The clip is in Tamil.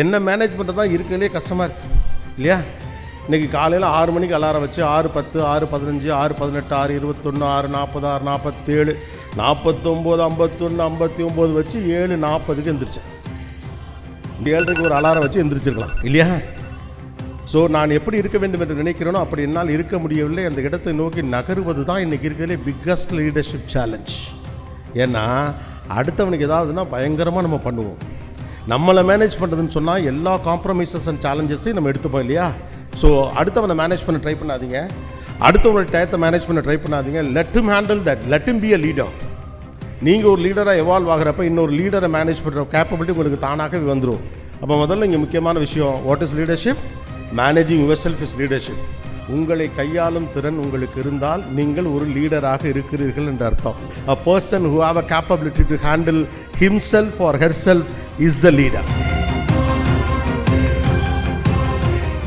என்ன மேனேஜ் பண்ணுறது தான் இருக்கிறதுலே கஷ்டமாக இருக்குது இல்லையா? இன்றைக்கி காலையில் 6 மணிக்கு அலாரம் வச்சு 6:10, 6:15, 6:18, 6:21, 6:40, 6:47, 49, 51, 59 வச்சு 7:40க்கு எந்திரிச்சேன். 7:30க்கு ஒரு அலாரம் வச்சு எந்திரிச்சிருக்கலாம் இல்லையா? ஸோ நான் எப்படி இருக்க வேண்டும் என்று நினைக்கிறேனோ அப்படி என்னால் இருக்க முடியவில்லை. அந்த இடத்தை நோக்கி நகருவது தான் இன்றைக்கி இருக்கிறதுலே பிக்கஸ்ட் லீடர்ஷிப் சேலஞ்ச். ஏன்னா அடுத்தவனுக்கு ஏதாவதுன்னா பயங்கரமாக நம்ம பண்ணுவோம். நம்மளை மேனேஜ் பண்ணுறதுன்னு சொன்னால் எல்லா காம்ப்ரமைசஸ் அண்ட் சேலஞ்சஸையும் நம்ம எடுத்துப்போம் இல்லையா? ஸோ அடுத்தவனை மேனேஜ் பண்ண ட்ரை பண்ணாதீங்க, அடுத்தவங்களோட டயத்தை மேனேஜ் பண்ண ட்ரை பண்ணாதீங்க. Let him handle that, let him be a leader. நீங்கள் ஒரு லீடராக எவால்வ் ஆகிறப்ப இன்னொரு லீடரை மேனேஜ் பண்ணுற கேப்பபிலிட்டி உங்களுக்கு தானாகவே வந்துடும். அப்போ முதல்ல இங்கே முக்கியமான விஷயம், what is leadership? Managing your self is leadership. உங்களை கையாளும் திறன் உங்களுக்கு இருந்தால் நீங்கள் ஒரு லீடராக இருக்கிறீர்கள் என்ற அர்த்தம். A person who have a capability to handle himself or herself is the leader.